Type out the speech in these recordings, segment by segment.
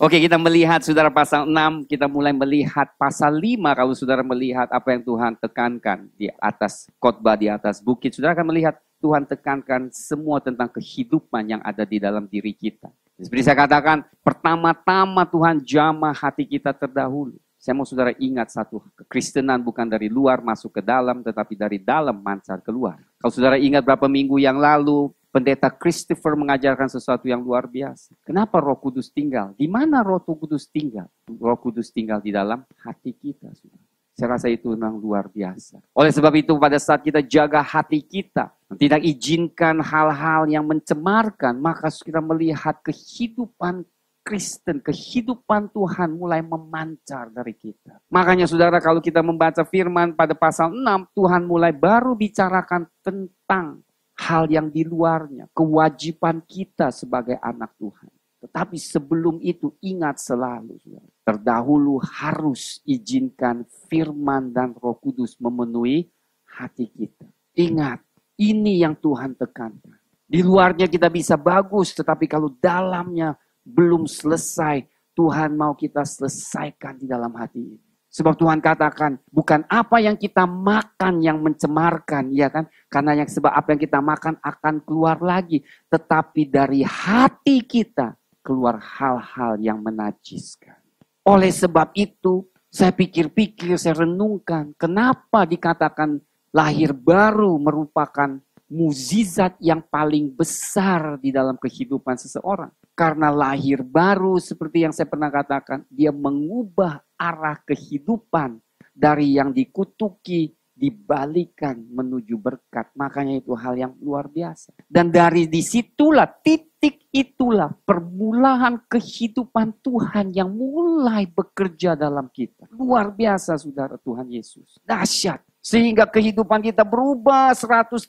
Oke, kita melihat saudara pasal 6, kita mulai melihat pasal 5 kalau saudara melihat apa yang Tuhan tekankan di atas khotbah di atas bukit. Saudara akan melihat Tuhan tekankan semua tentang kehidupan yang ada di dalam diri kita. Seperti saya katakan, pertama-tama Tuhan jamah hati kita terdahulu. Saya mau saudara ingat satu, kekristenan bukan dari luar masuk ke dalam, tetapi dari dalam mancar keluar. Kalau saudara ingat berapa minggu yang lalu, Pendeta Christopher mengajarkan sesuatu yang luar biasa. Kenapa Roh Kudus tinggal? Di mana Roh Kudus tinggal? Roh Kudus tinggal di dalam hati kita. Saya rasa itu memang luar biasa. Oleh sebab itu pada saat kita jaga hati kita, tidak izinkan hal-hal yang mencemarkan, maka kita melihat kehidupan Kristen, kehidupan Tuhan mulai memancar dari kita. Makanya saudara kalau kita membaca firman pada pasal 6, Tuhan mulai baru bicarakan tentang hal yang di luarnya, kewajiban kita sebagai anak Tuhan. Tetapi sebelum itu ingat selalu, terdahulu harus izinkan firman dan Roh Kudus memenuhi hati kita. Ingat, ini yang Tuhan tekankan. Di luarnya kita bisa bagus, tetapi kalau dalamnya belum selesai, Tuhan mau kita selesaikan di dalam hati ini. Sebab Tuhan katakan, bukan apa yang kita makan yang mencemarkan, ya kan? Karena sebab apa yang kita makan akan keluar lagi. Tetapi dari hati kita keluar hal-hal yang menajiskan. Oleh sebab itu, saya pikir-pikir, saya renungkan, kenapa dikatakan lahir baru merupakan mukjizat yang paling besar di dalam kehidupan seseorang. Karena lahir baru seperti yang saya pernah katakan, dia mengubah arah kehidupan dari yang dikutuki, dibalikan menuju berkat. Makanya itu hal yang luar biasa. Dan dari disitulah, titik itulah permulaan kehidupan Tuhan yang mulai bekerja dalam kita. Luar biasa saudara Tuhan Yesus. Dahsyat. Sehingga kehidupan kita berubah 180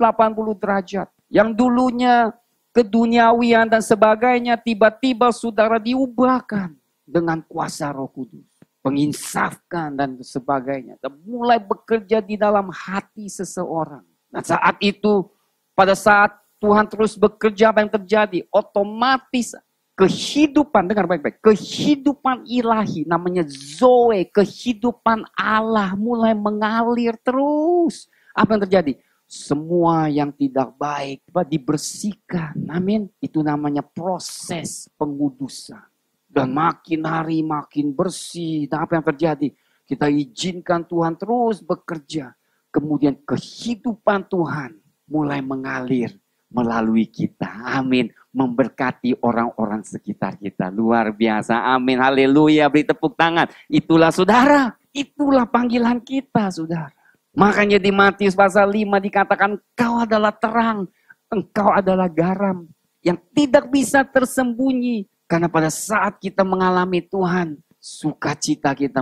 derajat. Yang dulunya keduniawian dan sebagainya, tiba-tiba saudara diubahkan dengan kuasa Roh Kudus. Menginsafkan dan sebagainya. Dan mulai bekerja di dalam hati seseorang. Nah saat itu, pada saat Tuhan terus bekerja, apa yang terjadi? Otomatis kehidupan, dengar baik-baik, kehidupan ilahi, namanya Zoe, kehidupan Allah mulai mengalir terus. Apa yang terjadi? Semua yang tidak baik dibersihkan. Amin. Itu namanya proses pengudusan. Dan makin hari makin bersih. Dan apa yang terjadi? Kita izinkan Tuhan terus bekerja. Kemudian kehidupan Tuhan mulai mengalir melalui kita. Amin. Memberkati orang-orang sekitar kita. Luar biasa. Amin. Haleluya. Beri tepuk tangan. Itulah saudara. Itulah panggilan kita saudara. Makanya di Matius pasal 5 dikatakan engkau adalah terang. Engkau adalah garam. Yang tidak bisa tersembunyi. Karena pada saat kita mengalami Tuhan, sukacita kita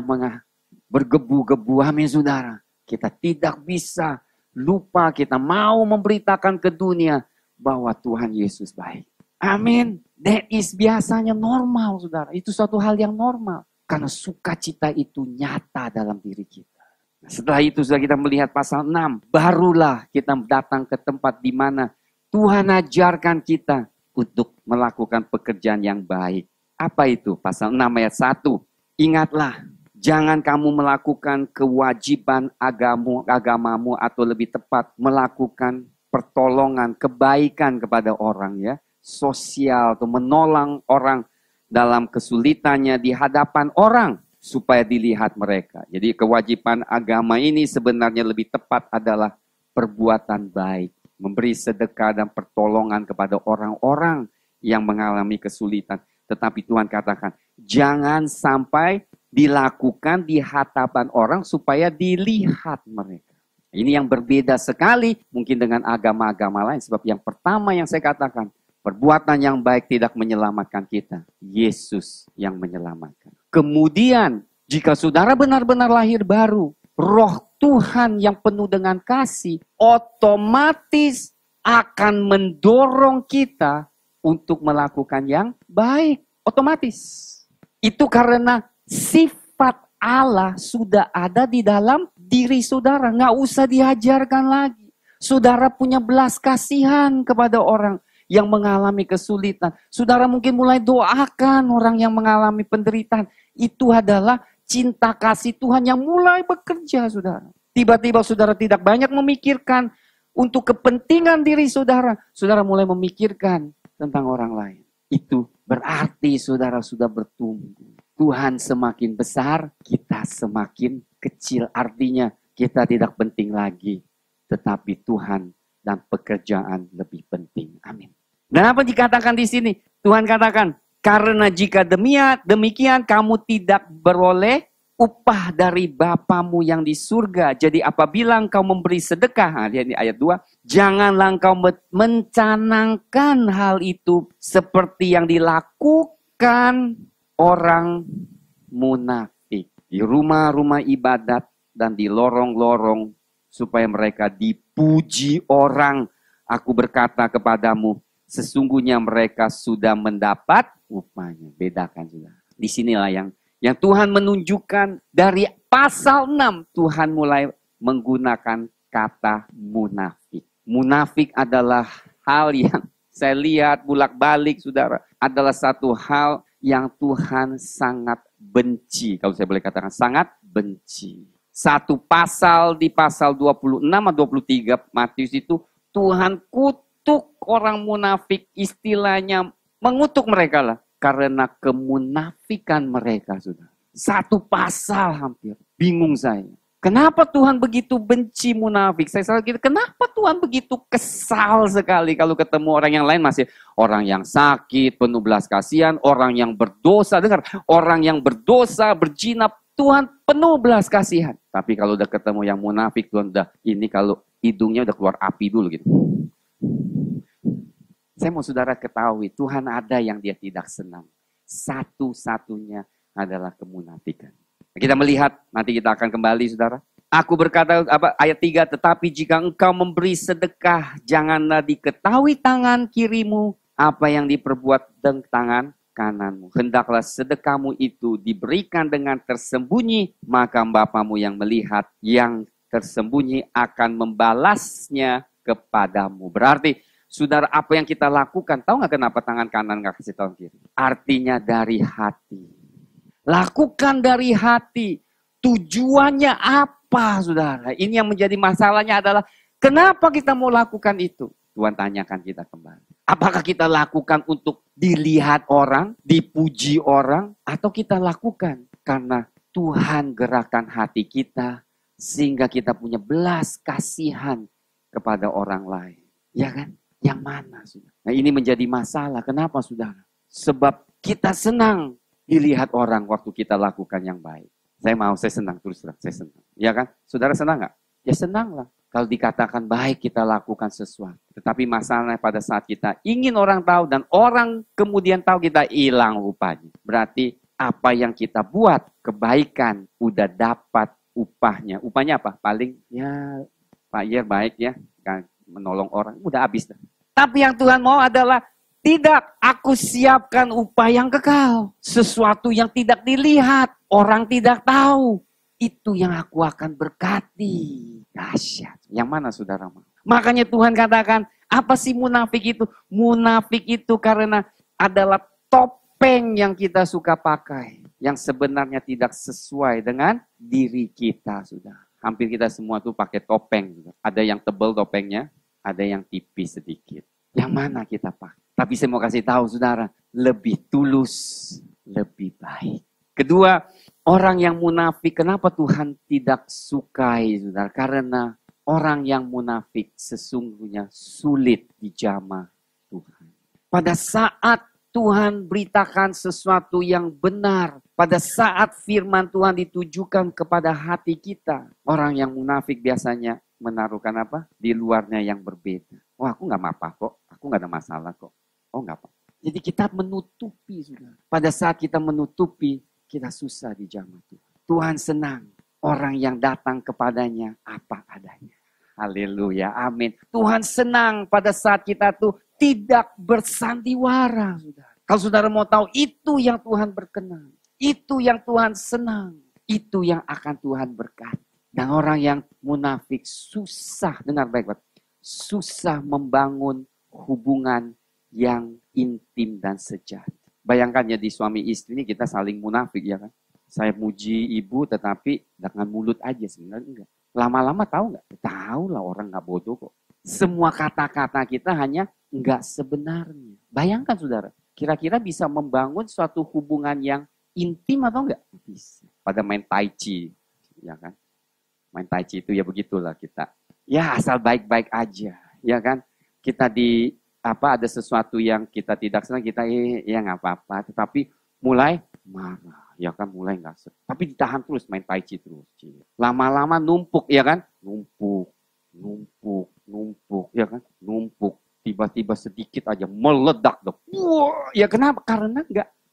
bergebu-gebu. Amin saudara. Kita tidak bisa lupa, kita mau memberitakan ke dunia bahwa Tuhan Yesus baik. Amin. That is biasanya normal saudara. Itu suatu hal yang normal. Karena sukacita itu nyata dalam diri kita. Setelah itu sudah kita melihat pasal 6. Barulah kita datang ke tempat di mana Tuhan ajarkan kita untuk melakukan pekerjaan yang baik. Apa itu? Pasal 6 ayat 1. Ingatlah, jangan kamu melakukan kewajiban agamamu atau lebih tepat melakukan pertolongan, kebaikan kepada orang ya. Sosial atau menolong orang dalam kesulitannya di hadapan orang supaya dilihat mereka. Jadi kewajiban agama ini sebenarnya lebih tepat adalah perbuatan baik. Memberi sedekah dan pertolongan kepada orang-orang yang mengalami kesulitan. Tetapi Tuhan katakan, jangan sampai dilakukan di hadapan orang supaya dilihat mereka. Ini yang berbeda sekali mungkin dengan agama-agama lain. Sebab yang pertama yang saya katakan, perbuatan yang baik tidak menyelamatkan kita. Yesus yang menyelamatkan. Kemudian, jika saudara benar-benar lahir baru, Roh Tuhan yang penuh dengan kasih otomatis akan mendorong kita untuk melakukan yang baik. Otomatis. Itu karena sifat Allah sudah ada di dalam diri saudara. Nggak usah diajarkan lagi. Saudara punya belas kasihan kepada orang yang mengalami kesulitan. Saudara mungkin mulai doakan orang yang mengalami penderitaan. Itu adalah cinta kasih Tuhan yang mulai bekerja, saudara. Tiba-tiba saudara tidak banyak memikirkan untuk kepentingan diri saudara. Saudara mulai memikirkan tentang orang lain. Itu berarti saudara sudah bertumbuh. Tuhan semakin besar, kita semakin kecil. Artinya kita tidak penting lagi. Tetapi Tuhan dan pekerjaan lebih penting. Amin. Dan apa dikatakan di sini? Tuhan katakan, karena jika demikian kamu tidak beroleh upah dari Bapamu yang di surga. Jadi apabila engkau memberi sedekah, ini ayat 2, janganlah engkau mencanangkan hal itu seperti yang dilakukan orang munafik. Di rumah-rumah ibadat dan di lorong-lorong supaya mereka dipuji orang. Aku berkata kepadamu, sesungguhnya mereka sudah mendapat upahnya. Bedakan juga. Disinilah yang Tuhan menunjukkan dari pasal 6. Tuhan mulai menggunakan kata munafik. Munafik adalah hal yang saya lihat bolak-balik, saudara. Adalah satu hal yang Tuhan sangat benci. Kalau saya boleh katakan sangat benci. Satu pasal di pasal 26 atau 23 Matius itu Tuhan kutuk orang munafik, istilahnya mengutuk mereka lah. Karena kemunafikan mereka, sudah. Satu pasal hampir. Bingung saya. Kenapa Tuhan begitu benci munafik? Saya selalu gitu, kenapa Tuhan begitu kesal sekali kalau ketemu orang yang lain masih orang yang sakit, penuh belas kasihan, orang yang berdosa. Dengar, orang yang berdosa, berjinah, Tuhan penuh belas kasihan. Tapi kalau udah ketemu yang munafik, Tuhan udah, ini kalau hidungnya udah keluar api dulu gitu. Saya mau saudara ketahui, Tuhan ada yang dia tidak senang. Satu-satunya adalah kemunafikan. Kita melihat, nanti kita akan kembali saudara. Aku berkata, ayat 3, tetapi jika engkau memberi sedekah, janganlah diketahui tangan kirimu apa yang diperbuat dengan tangan kananmu. Hendaklah sedekahmu itu diberikan dengan tersembunyi, maka Bapamu yang melihat yang tersembunyi akan membalasnya kepadamu. Berarti, saudara, apa yang kita lakukan, tahu nggak kenapa tangan kanan nggak kasih tangan kiri? Artinya dari hati. Lakukan dari hati. Tujuannya apa, saudara? Ini yang menjadi masalahnya adalah, kenapa kita mau lakukan itu? Tuhan tanyakan kita kembali. Apakah kita lakukan untuk dilihat orang, dipuji orang, atau kita lakukan karena Tuhan gerakan hati kita, sehingga kita punya belas kasihan kepada orang lain. Ya kan? Yang mana, saudara? Nah, ini menjadi masalah. Kenapa, saudara? Sebab kita senang dilihat orang waktu kita lakukan yang baik. Saya senang, terus terang, saya senang. Ya kan? Saudara senang nggak? Ya senanglah. Kalau dikatakan baik kita lakukan sesuatu. Tetapi masalahnya pada saat kita ingin orang tahu dan orang kemudian tahu, kita hilang upahnya. Berarti apa yang kita buat, kebaikan, udah dapat upahnya. Upahnya apa? Paling ya Pak Yer baik ya. Kan menolong orang, udah habis. Tapi yang Tuhan mau adalah, tidak, aku siapkan upah yang kekal. Sesuatu yang tidak dilihat, orang tidak tahu. Itu yang aku akan berkati. Dahsyat. Yang mana saudara mau? Makanya Tuhan katakan, apa sih munafik itu? Munafik itu karena adalah topeng yang kita suka pakai. Yang sebenarnya tidak sesuai dengan diri kita, sudah. Hampir kita semua tuh pakai topeng. Ada yang tebal topengnya, ada yang tipis sedikit. Yang mana kita pakai? Tapi saya mau kasih tahu saudara, lebih tulus, lebih baik. Kedua, orang yang munafik, kenapa Tuhan tidak sukai, saudara? Karena orang yang munafik sesungguhnya sulit dijamah Tuhan. Pada saat Tuhan beritakan sesuatu yang benar, pada saat firman Tuhan ditujukan kepada hati kita, orang yang munafik biasanya menaruhkan apa? Di luarnya yang berbeda. Wah, aku nggak apa-apa kok, aku nggak ada masalah kok. Oh, nggak apa. Jadi kita menutupi, saudara. Pada saat kita menutupi, kita susah dijamah Tuhan. Tuhan senang orang yang datang kepadanya apa adanya. Haleluya, amin. Tuhan senang pada saat kita tuh tidak bersandiwara, saudara. Kalau saudara mau tahu, itu yang Tuhan berkenan. Itu yang Tuhan senang. Itu yang akan Tuhan berkati. Dan orang yang munafik susah, dengar baik-baik, susah membangun hubungan yang intim dan sejati. Bayangkan ya, di suami istri ini kita saling munafik ya kan. Saya muji ibu tetapi dengan mulut aja, sebenarnya enggak. Lama-lama tahu nggak? Tahu lah, orang nggak bodoh kok. Semua kata-kata kita hanya enggak sebenarnya. Bayangkan saudara, kira-kira bisa membangun suatu hubungan yang intim atau enggak? Bisa. Pada main tai chi, ya kan? Main tai chi itu ya begitulah kita. Ya asal baik-baik aja, ya kan? Kita ada sesuatu yang kita tidak senang, kita ya nggak apa-apa. Tetapi mulai marah, ya kan? Mulai nggak senang. Tapi ditahan terus, main tai chi terus. Lama-lama numpuk, ya kan? Numpuk, ya kan? Numpuk. Tiba-tiba sedikit aja meledak dong. Wah, ya kenapa? Karena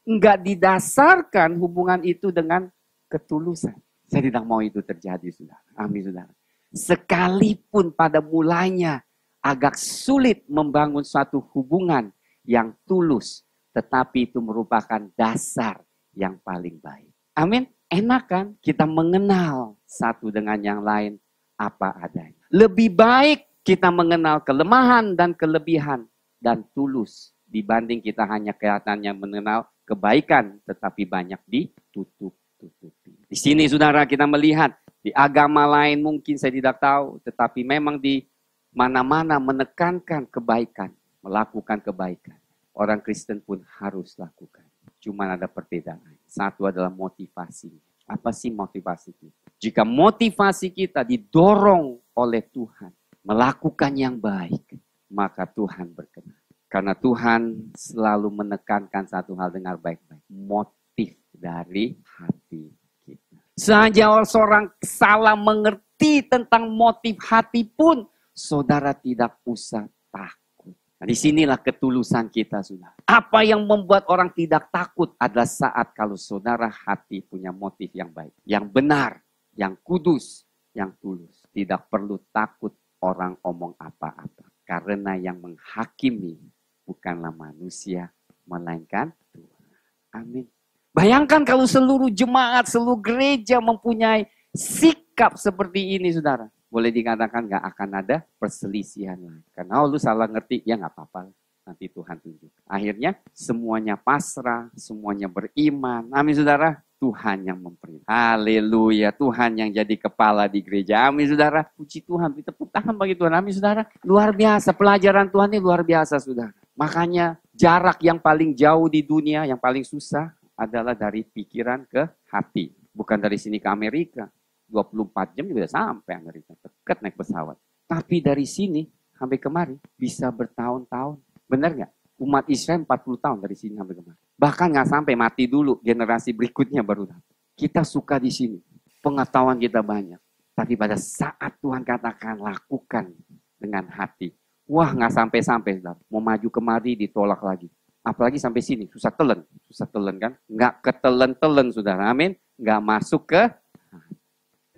nggak didasarkan hubungan itu dengan ketulusan. Saya tidak mau itu terjadi, saudara. Amin, saudara. Sekalipun pada mulanya agak sulit membangun suatu hubungan yang tulus, tetapi itu merupakan dasar yang paling baik. Amin. Enak kan kita mengenal satu dengan yang lain apa adanya. Lebih baik kita mengenal kelemahan dan kelebihan dan tulus dibanding kita hanya kelihatannya mengenal kebaikan tetapi banyak ditutupi. Di sini saudara kita melihat di agama lain mungkin saya tidak tahu, tetapi memang di mana-mana menekankan kebaikan, melakukan kebaikan. Orang Kristen pun harus lakukan. Cuma ada perbedaan. Satu adalah motivasi. Apa sih motivasi kita? Jika motivasi kita didorong oleh Tuhan, melakukan yang baik, maka Tuhan berkenan. Karena Tuhan selalu menekankan satu hal dengan baik-baik. Motif dari hati kita. Saja seorang salah mengerti tentang motif hati pun, saudara tidak usah takut. Nah, disinilah ketulusan kita, saudara. Apa yang membuat orang tidak takut adalah saat kalau saudara hati punya motif yang baik, yang benar, yang kudus, yang tulus. Tidak perlu takut orang omong apa-apa. Karena yang menghakimi bukanlah manusia, melainkan Tuhan. Amin. Bayangkan kalau seluruh jemaat, seluruh gereja mempunyai sikap seperti ini, saudara. Boleh dikatakan nggak akan ada perselisihan lagi. Karena lu salah ngerti, ya nggak apa-apa. Nanti Tuhan tunjuk. Akhirnya semuanya pasrah, semuanya beriman. Amin, saudara. Tuhan yang memperintah. Haleluya. Tuhan yang jadi kepala di gereja. Amin, saudara. Puji Tuhan. Tepuk tangan bagi Tuhan. Amin, saudara. Luar biasa. Pelajaran Tuhan ini luar biasa, saudara. Makanya jarak yang paling jauh di dunia, yang paling susah adalah dari pikiran ke hati. Bukan dari sini ke Amerika. 24 jam juga sampai Amerika. Dekat naik pesawat. Tapi dari sini sampai kemari bisa bertahun-tahun. Benar nggak? Umat Israel 40 tahun dari sini sampai kemari. Bahkan nggak sampai, mati dulu. Generasi berikutnya baru datang. Kita suka di sini. Pengetahuan kita banyak. Tapi pada saat Tuhan katakan lakukan dengan hati. Wah, nggak sampai-sampai. Mau maju kemari ditolak lagi. Apalagi sampai sini, susah telen kan? Nggak ketelen-telen, saudara. Amin. Nggak masuk ke.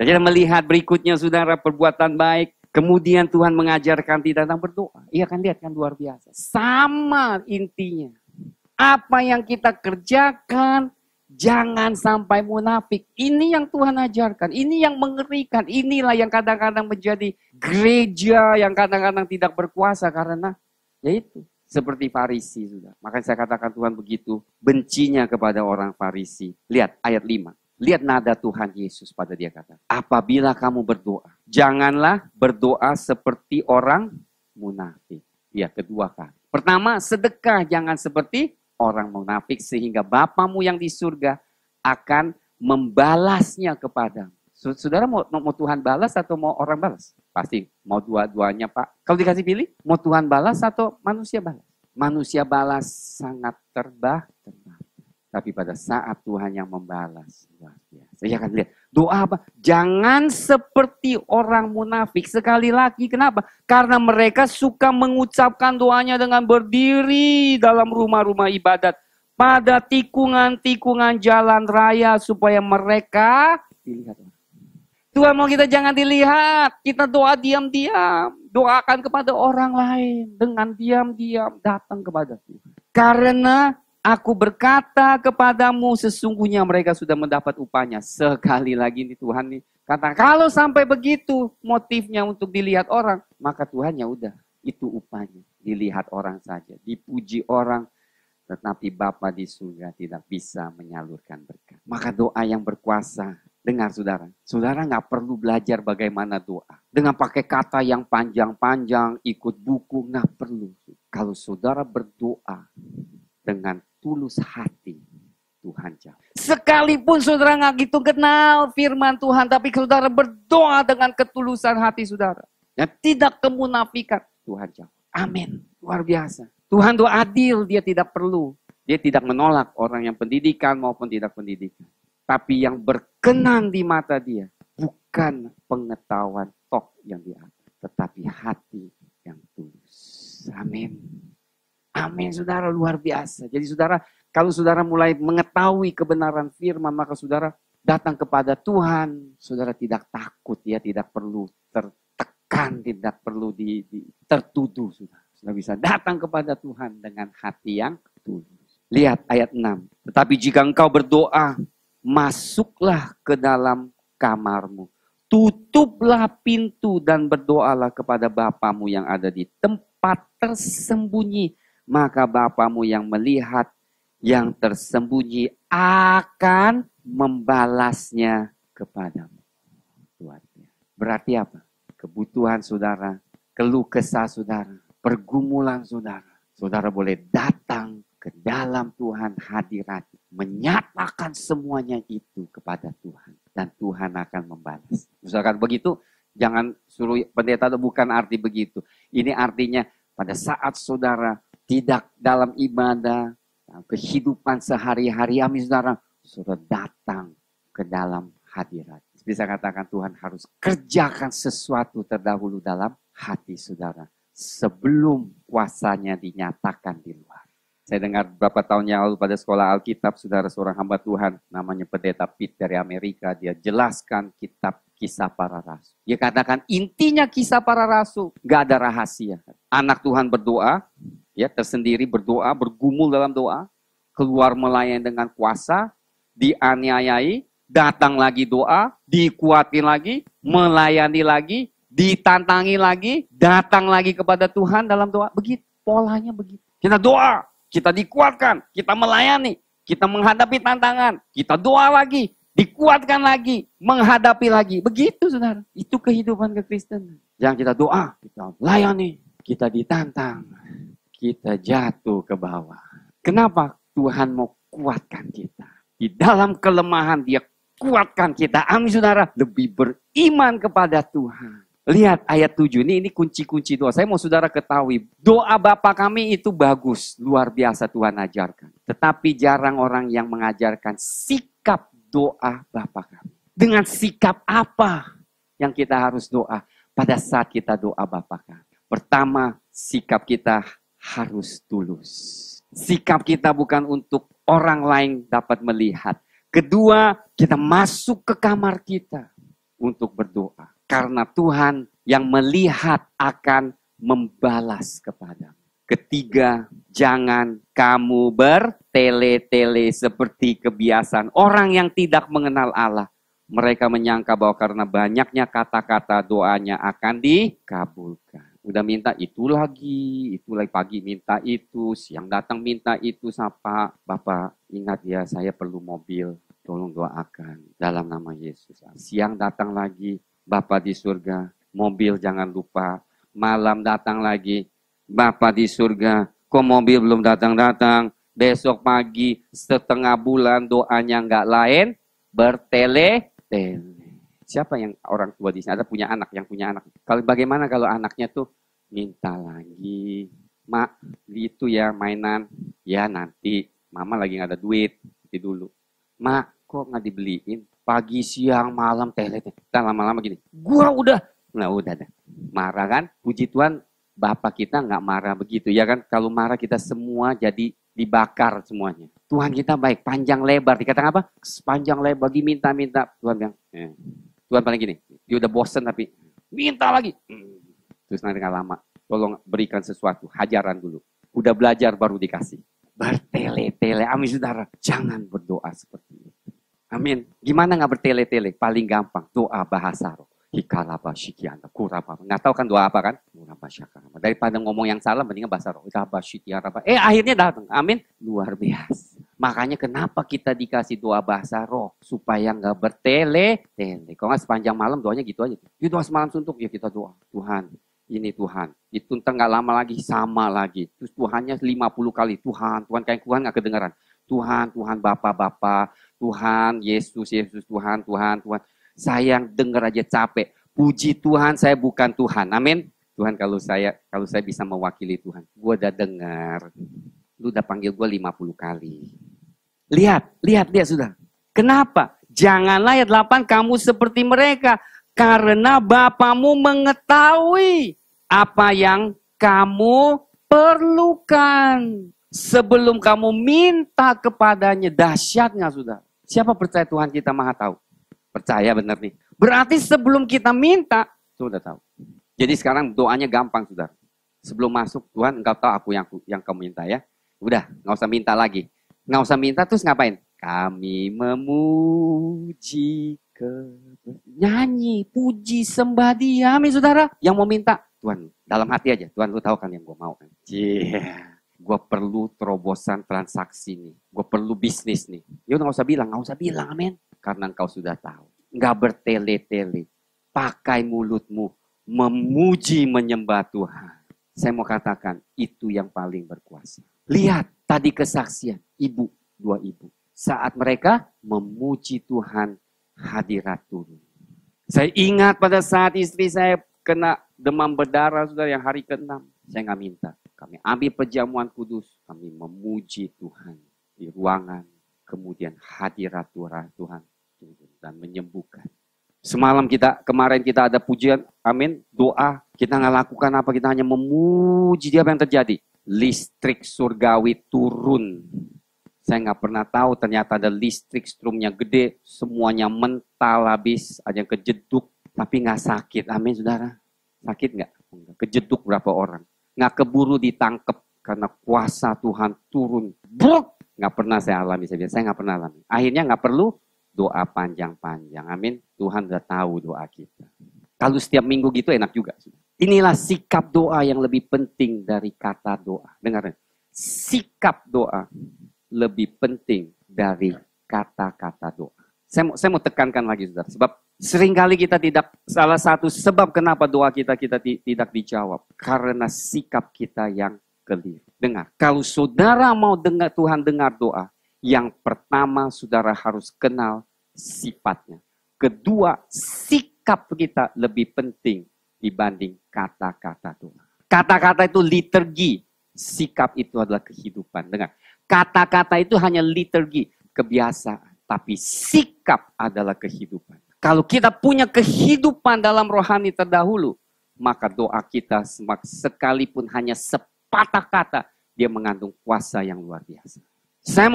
Jadi melihat berikutnya, saudara, perbuatan baik. Kemudian Tuhan mengajarkan kita tentang berdoa. Iya kan, lihat kan, luar biasa. Sama intinya. Apa yang kita kerjakan, jangan sampai munafik. Ini yang Tuhan ajarkan. Ini yang mengerikan. Inilah yang kadang-kadang menjadi gereja yang kadang-kadang tidak berkuasa. Karena yaitu seperti Farisi, sudah. Makanya saya katakan Tuhan begitu bencinya kepada orang Farisi. Lihat ayat 5. Lihat nada Tuhan Yesus pada dia kata. Apabila kamu berdoa, janganlah berdoa seperti orang munafik. Ya, kedua kali. Pertama, sedekah jangan seperti orang munafik sehingga Bapamu yang di surga akan membalasnya kepadamu. Saudara mau Tuhan balas atau mau orang balas? Pasti mau dua-duanya, Pak. Kalau dikasih pilih, mau Tuhan balas atau manusia balas? Manusia balas sangat terbang. Tapi pada saat Tuhan yang membalas, luar biasa. Ya kan, lihat. Doa apa? Jangan seperti orang munafik. Sekali lagi, kenapa? Karena mereka suka mengucapkan doanya dengan berdiri dalam rumah-rumah ibadat. Pada tikungan-tikungan jalan raya supaya mereka dilihat. Tuhan mau kita jangan dilihat. Kita doa diam-diam. Doakan kepada orang lain. Dengan diam-diam datang kepada Tuhan. Karena aku berkata kepadamu, sesungguhnya mereka sudah mendapat upahnya. Sekali lagi nih Tuhan nih kata, kalau sampai begitu motifnya untuk dilihat orang, maka Tuhan ya udah, itu upahnya. dilihat orang saja, dipuji orang, tetapi Bapa di surga tidak bisa menyalurkan berkat. Maka doa yang berkuasa, dengar saudara, saudara nggak perlu belajar bagaimana doa. Dengan pakai kata yang panjang-panjang, ikut buku, nggak perlu. Kalau saudara berdoa dengan tulus hati, Tuhan jawab. Sekalipun saudara nggak gitu kenal firman Tuhan, tapi saudara berdoa dengan ketulusan hati saudara, yang tidak kemunafikan, Tuhan jawab. Amin. Luar biasa. Tuhan itu adil, dia tidak perlu. Dia tidak menolak orang yang pendidikan maupun tidak pendidikan. Tapi yang berkenan di mata dia, bukan pengetahuan tok yang di atas, tetapi hati yang tulus. Amin. Amin, saudara, luar biasa. Jadi saudara, kalau saudara mulai mengetahui kebenaran firman, maka saudara datang kepada Tuhan. Saudara tidak takut, ya, tidak perlu tertekan, tidak perlu tertuduh. Saudara bisa datang kepada Tuhan dengan hati yang tulus. Lihat ayat 6. Tetapi jika engkau berdoa, masuklah ke dalam kamarmu. Tutuplah pintu dan berdoalah kepada Bapamu yang ada di tempat tersembunyi. Maka Bapamu yang melihat yang tersembunyi akan membalasnya kepadamu. Berarti apa? Kebutuhan saudara, keluh kesah saudara, pergumulan saudara. Saudara boleh datang ke dalam Tuhan hadirat, menyatakan semuanya itu kepada Tuhan. Dan Tuhan akan membalas. Misalkan begitu, jangan suruh pendeta, bukan arti begitu. Ini artinya pada saat saudara tidak dalam ibadah, kehidupan sehari-hari, amin saudara, saudara datang ke dalam hadirat. Bisa katakan Tuhan harus kerjakan sesuatu terdahulu dalam hati saudara, sebelum kuasanya dinyatakan di luar. Saya dengar beberapa tahun yang lalu pada sekolah Alkitab, saudara, seorang hamba Tuhan, namanya Pendeta Pete dari Amerika, dia jelaskan kitab Kisah Para Rasul. Dia katakan intinya Kisah Para Rasul, gak ada rahasia. Anak Tuhan berdoa, ya, tersendiri berdoa, bergumul dalam doa, keluar melayani dengan kuasa, dianiayai, datang lagi doa, dikuatin lagi, melayani lagi, ditantangi lagi, datang lagi kepada Tuhan dalam doa. Begitu, polanya begitu. Kita doa, kita dikuatkan, kita melayani, kita menghadapi tantangan, kita doa lagi, dikuatkan lagi, menghadapi lagi. Begitu saudara, itu kehidupan kekristenan. Jangan kita doa, kita layani, kita ditantang, kita jatuh ke bawah. Kenapa? Tuhan mau kuatkan kita. Di dalam kelemahan dia kuatkan kita. Amin saudara. Lebih beriman kepada Tuhan. Lihat ayat 7. Ini kunci-kunci doa. Saya mau saudara ketahui. Doa Bapa kami itu bagus. Luar biasa Tuhan ajarkan. Tetapi jarang orang yang mengajarkan sikap doa Bapa kami. Dengan sikap apa yang kita harus doa pada saat kita doa Bapa kami? Pertama, sikap kita harus tulus. Sikap kita bukan untuk orang lain dapat melihat. Kedua, kita masuk ke kamar kita untuk berdoa. Karena Tuhan yang melihat akan membalas kepadamu. Ketiga, jangan kamu bertele-tele seperti kebiasaan orang yang tidak mengenal Allah. Mereka menyangka bahwa karena banyaknya kata-kata doanya akan dikabulkan. Udah minta itu lagi pagi minta itu, siang datang minta itu, sapa, Bapak ingat ya saya perlu mobil, tolong doakan dalam nama Yesus. Siang datang lagi, Bapak di surga, mobil jangan lupa. Malam datang lagi, Bapak di surga, kok mobil belum datang-datang. Besok pagi setengah bulan doanya nggak lain, bertele-tele. Siapa yang orang tua di sini ada punya anak, yang punya anak? Kalau bagaimana kalau anaknya tuh minta lagi, Mak, itu ya mainan, ya nanti, Mama lagi nggak ada duit, nanti dulu. Mak, kok nggak dibeliin? Pagi, siang, malam, tele. Dan lama-lama gini, gua udah marah kan? Puji Tuhan, Bapak kita nggak marah begitu, ya kan? Kalau marah kita semua jadi dibakar semuanya. Tuhan kita baik, panjang lebar. Dikatakan apa? Panjang lebar, diminta-minta. Tuhan bilang, Tuhan paling gini, dia udah bosen tapi minta lagi. Terus nanti nggak lama, tolong berikan sesuatu, hajaran dulu. Udah belajar baru dikasih. Bertele-tele, amin saudara. Jangan berdoa seperti itu. Amin. Gimana nggak bertele-tele? Paling gampang, doa bahasa roh. Hikalaba, syikiana, kuraba. Nggak tahu kan doa apa kan? Daripada ngomong yang salah, mendingan bahasa roh. Akhirnya datang. Amin. Luar biasa. Makanya kenapa kita dikasih doa bahasa roh. Supaya nggak bertele-tele. Kalau nggak sepanjang malam doanya gitu aja. Ya doa semalam suntuk, ya kita doa. Tuhan, ini Tuhan. Itu ntar nggak lama lagi, sama lagi. Terus Tuhannya 50 kali. Tuhan, kayak Tuhan nggak kedengaran. Tuhan, Bapa, Tuhan, Yesus, Tuhan. Saya yang dengar aja capek. Puji Tuhan, saya bukan Tuhan. Amin. Tuhan, kalau saya bisa mewakili Tuhan. Gue udah dengar. Lu udah panggil gue 50 kali. Lihat sudah. Kenapa? Janganlah ayat 8 kamu seperti mereka. Karena Bapamu mengetahui apa yang kamu perlukan. Sebelum kamu minta kepadanya. Dahsyatnya sudah. Siapa percaya Tuhan kita maha tahu? Percaya benar nih. Berarti sebelum kita minta, sudah tahu. Jadi sekarang doanya gampang, saudara. Sebelum masuk, Tuhan engkau tahu aku yang kamu minta ya. Udah, nggak usah minta lagi. Nggak usah minta, terus ngapain? Kami memuji nyanyi, puji, sembah Dia. Amin, saudara. Yang mau minta, Tuhan, dalam hati aja. Tuhan, lu tahu kan yang gue mau kan? Gue perlu terobosan transaksi nih. Gue perlu bisnis nih. Ya udah nggak usah bilang, amin. Karena engkau sudah tahu. Nggak bertele-tele. Pakai mulutmu. Memuji, menyembah Tuhan. Saya mau katakan, itu yang paling berkuasa. Lihat, tadi kesaksian. Dua ibu. Saat mereka memuji Tuhan, hadirat turun. Saya ingat pada saat istri saya kena demam berdarah, saudara, yang hari ke-6. Saya nggak minta. Kami ambil perjamuan kudus. Kami memuji Tuhan di ruangan. Kemudian hadirat Tuhan turun dan menyembuhkan. Kemarin kita ada pujian, amin, doa. Kita nggak lakukan apa, kita hanya memuji Dia. Apa yang terjadi? Listrik surgawi turun. Saya nggak pernah tahu, ternyata ada listrik strumnya gede, semuanya mental habis, ada yang kejeduk, tapi nggak sakit. Amin, saudara. Sakit nggak? Kejeduk berapa orang? Nggak keburu ditangkap karena kuasa Tuhan turun. Bruk! Nggak pernah saya alami, saya nggak pernah alami. Akhirnya nggak perlu doa panjang-panjang. Amin. Tuhan udah tahu doa kita. Kalau setiap minggu gitu enak juga. Inilah sikap doa yang lebih penting dari kata doa. Dengar, sikap doa lebih penting dari kata-kata doa. Saya mau tekankan lagi, saudara. Sebab seringkali kita salah satu sebab kenapa doa kita tidak dijawab. Karena sikap kita yang keliru. Dengar, kalau saudara mau Tuhan dengar doa, yang pertama saudara harus kenal sifatnya. Kedua, sikap kita lebih penting dibanding kata-kata doa. Kata-kata itu liturgi, sikap itu adalah kehidupan. Dengar, kata-kata itu hanya liturgi, kebiasaan. Tapi sikap adalah kehidupan. Kalau kita punya kehidupan dalam rohani terdahulu, maka doa kita sekalipun hanya sepatah kata, dia mengandung kuasa yang luar biasa. Saya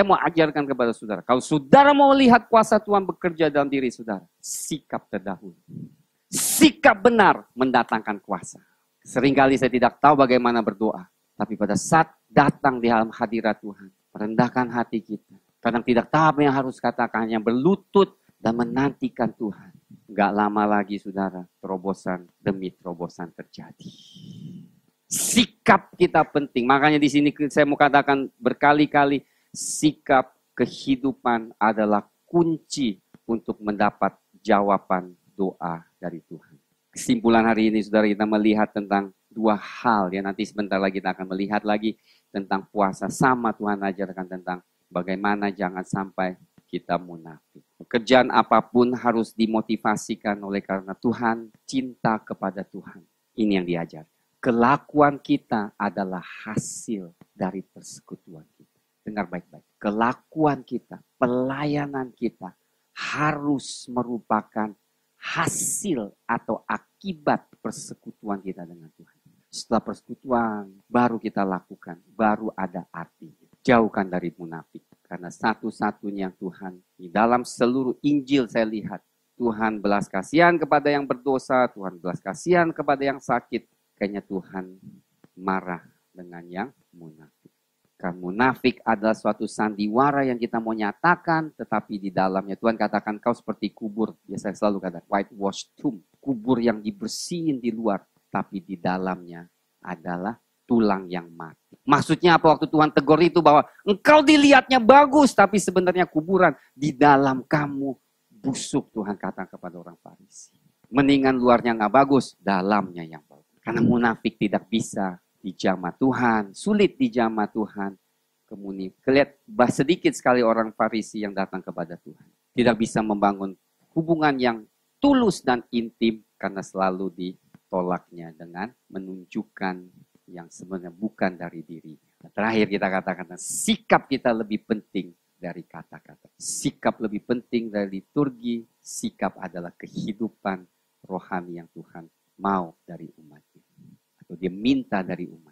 mau ajarkan kepada saudara. Kalau saudara mau lihat kuasa Tuhan bekerja dalam diri saudara, sikap terdahulu. Sikap benar mendatangkan kuasa. Seringkali saya tidak tahu bagaimana berdoa. Tapi pada saat datang di dalam hadirat Tuhan, merendahkan hati kita. Kadang tidak tahu apa yang harus katakan, hanya berlutut dan menantikan Tuhan. Gak lama lagi saudara, terobosan demi terobosan terjadi. Sikap kita penting. Makanya di sini saya mau katakan berkali-kali, sikap kehidupan adalah kunci untuk mendapat jawaban doa dari Tuhan. Kesimpulan hari ini saudara, kita melihat tentang dua hal ya. Nanti sebentar lagi kita akan melihat lagi tentang puasa. Sama Tuhan ajarkan tentang bagaimana jangan sampai kita munafik. Pekerjaan apapun harus dimotivasikan oleh karena Tuhan, cinta kepada Tuhan. Ini yang diajarkan. Kelakuan kita adalah hasil dari persekutuan kita. Dengar baik-baik. Kelakuan kita, pelayanan kita harus merupakan hasil atau akibat persekutuan kita dengan Tuhan. Setelah persekutuan, baru kita lakukan, baru ada artinya. Jauhkan dari munafik. Karena satu-satunya Tuhan, di dalam seluruh Injil saya lihat, Tuhan belas kasihan kepada yang berdosa, Tuhan belas kasihan kepada yang sakit. Kayaknya Tuhan marah dengan yang munafik. Karena munafik adalah suatu sandiwara yang kita mau nyatakan, tetapi di dalamnya Tuhan katakan kau seperti kubur. Biasa selalu kata whitewash tomb, kubur yang dibersihin di luar, tapi di dalamnya adalah tulang yang mati. Maksudnya apa waktu Tuhan tegur itu bahwa engkau dilihatnya bagus, tapi sebenarnya kuburan. Di dalam kamu busuk, Tuhan kata kepada orang Farisi. Mendingan luarnya nggak bagus, dalamnya yang bagus. Karena munafik tidak bisa dijamah Tuhan, sulit dijamah Tuhan. Kemudian kelihatan sedikit sekali orang Farisi yang datang kepada Tuhan. Tidak bisa membangun hubungan yang tulus dan intim karena selalu ditolaknya dengan menunjukkan yang sebenarnya bukan dari dirinya. Nah, terakhir kita katakan sikap kita lebih penting dari kata-kata. Sikap lebih penting dari liturgi. Sikap adalah kehidupan rohani yang Tuhan mau dari umatnya. Atau dia minta dari umat.